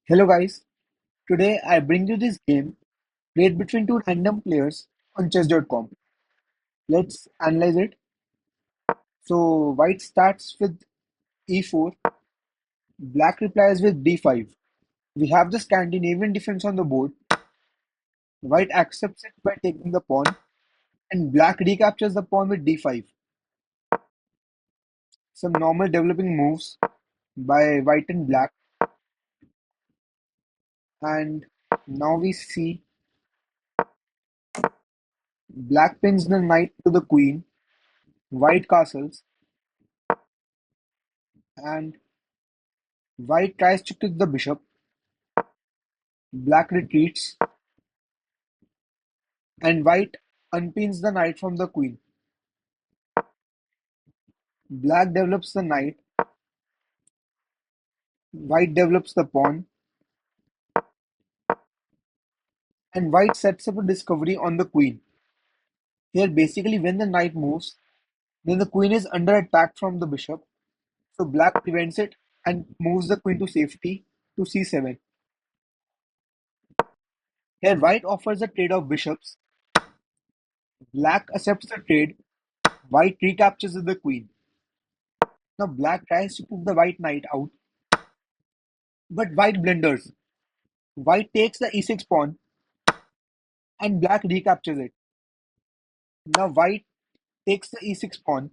Hello guys, today I bring you this game played between two random players on chess.com. Let's analyze it. So white starts with e4, black replies with d5. We have the Scandinavian defense on the board. White accepts it by taking the pawn and black recaptures the pawn with d5. Some normal developing moves by white and black, and now we see black pins the knight to the queen, white castles, and white tries to kick the bishop. Black retreats, and white unpins the knight from the queen. Black develops the knight, white develops the pawn, and white sets up a discovery on the queen. Here basically when the knight moves, then the queen is under attack from the bishop, so black prevents it and moves the queen to safety to c7. Here white offers a trade of bishops, black accepts the trade, white recaptures the queen. Now black tries to put the white knight out, but white blunders. White takes the e6 pawn and black recaptures it. Now white takes the e6 pawn,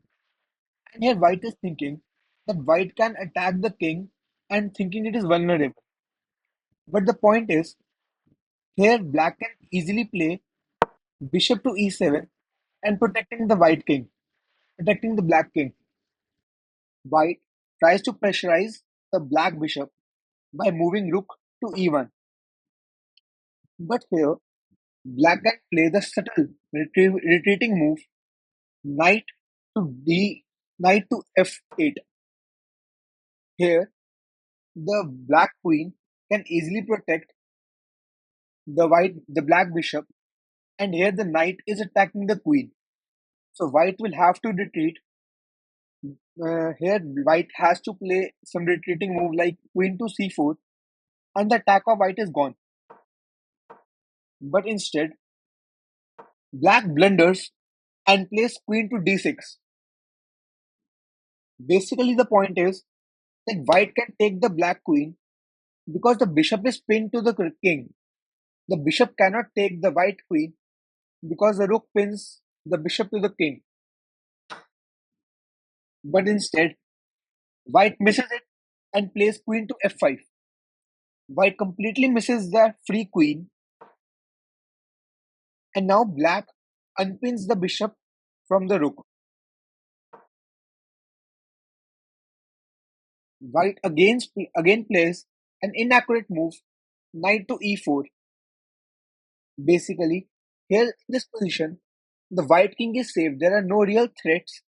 and here white is thinking that white can attack the king and thinking it is vulnerable. But the point is, here black can easily play bishop to e7 and protecting the white king, protecting the black king. White tries to pressurize the black bishop by moving rook to e1. But here black can play the subtle retreating move knight to d knight to f8. Here the black queen can easily protect the black bishop, and here the knight is attacking the queen. So white will have to retreat. Here white has to play some retreating move like queen to c4, and the attack of white is gone. But instead, black blunders and plays queen to d6. Basically, the point is that white can take the black queen because the bishop is pinned to the king. The bishop cannot take the white queen because the rook pins the bishop to the king. But instead, white misses it and plays queen to f5. White completely misses the free queen, and now black unpins the bishop from the rook. White again plays an inaccurate move, knight to e4. Basically, here in this position, the white king is safe. There are no real threats,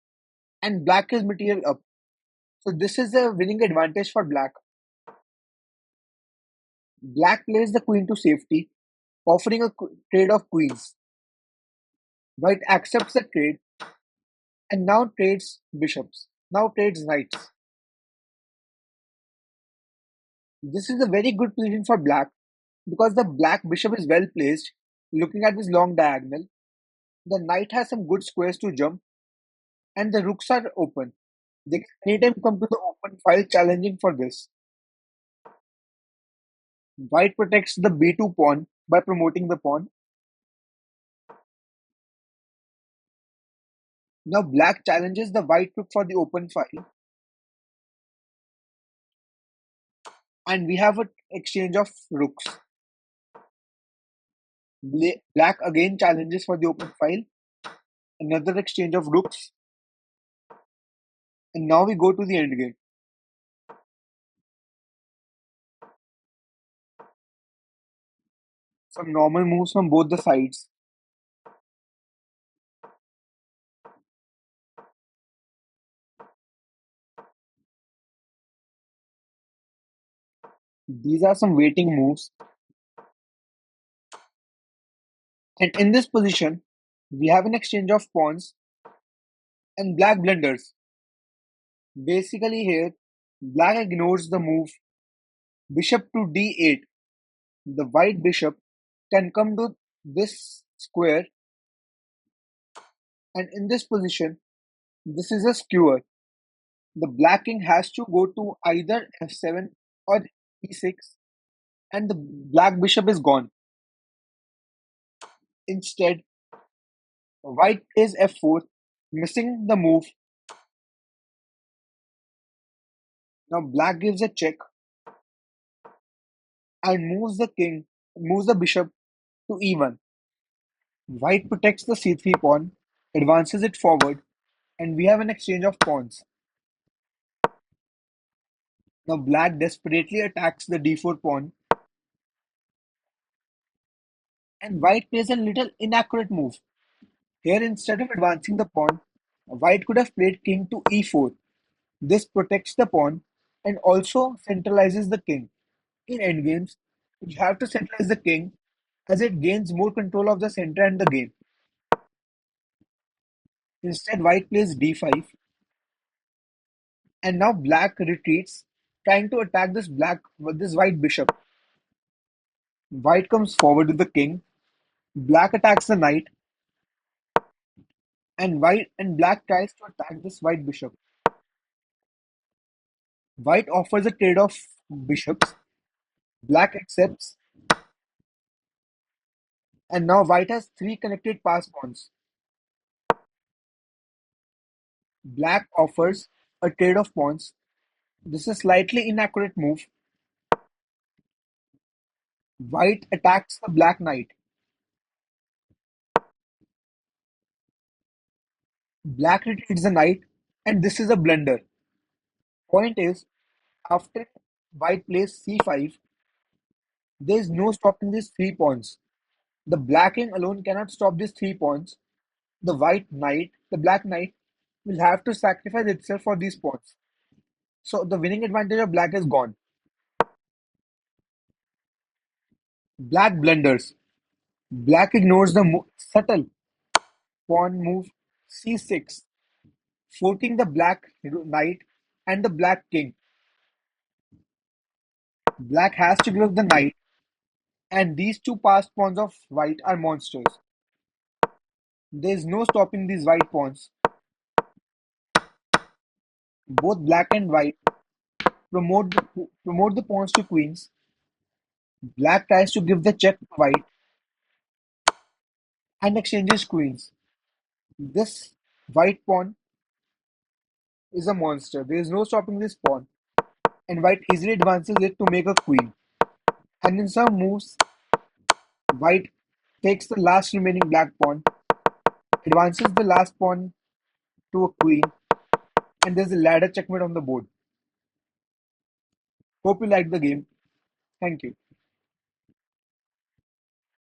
and black is material up. So this is a winning advantage for black. Black plays the queen to safety, offering a trade of queens. White accepts the trade and now trades bishops. Now trades knights. This is a very good position for black because the black bishop is well placed, looking at this long diagonal. The knight has some good squares to jump, and the rooks are open. They can anytime come to the open file challenging for this. White protects the b2 pawn by promoting the pawn. Now black challenges the white rook for the open file, and we have an exchange of rooks. Black again challenges for the open file, another exchange of rooks, and now we go to the endgame. Some normal moves from both the sides. These are some waiting moves, and in this position, we have an exchange of pawns and black blunders. Basically here, black ignores the move Bishop to d8. The white bishop can come to this square, and in this position, this is a skewer. The black king has to go to either f7 or e6, and the black bishop is gone. Instead, white plays f4, missing the move. Now black gives a check and moves the bishop to e1. White protects the c3 pawn, advances it forward, and we have an exchange of pawns. Now black desperately attacks the d4 pawn, and white plays a little inaccurate move. Here, instead of advancing the pawn, white could have played king to e4. This protects the pawn and also centralizes the king. In endgames, you have to centralize the king as it gains more control of the center and the game. Instead, white plays d5, and now black retreats, trying to attack this white bishop. White comes forward with the king. Black attacks the knight, and black tries to attack this white bishop. White offers a trade of bishops. Black accepts, and now white has three connected pass pawns. Black offers a trade of pawns. This is a slightly inaccurate move. White attacks the black knight. Black retreats the knight, and this is a blunder. Point is, after white plays c5, there is no stopping these three pawns. The black king alone cannot stop these three pawns. The black knight, will have to sacrifice itself for these pawns. So the winning advantage of black is gone. Black blunders. Black ignores the subtle pawn move c6, forking the black knight and the black king. Black has to give up the knight, and these two passed pawns of white are monsters. There is no stopping these white pawns. Both black and white promote the pawns to queens. Black tries to give the check to white and exchanges queens. This white pawn is a monster. There is no stopping this pawn, and white easily advances it to make a queen. And in some moves, white takes the last remaining black pawn, advances the last pawn to a queen, and there's a ladder checkmate on the board. Hope you liked the game. Thank you.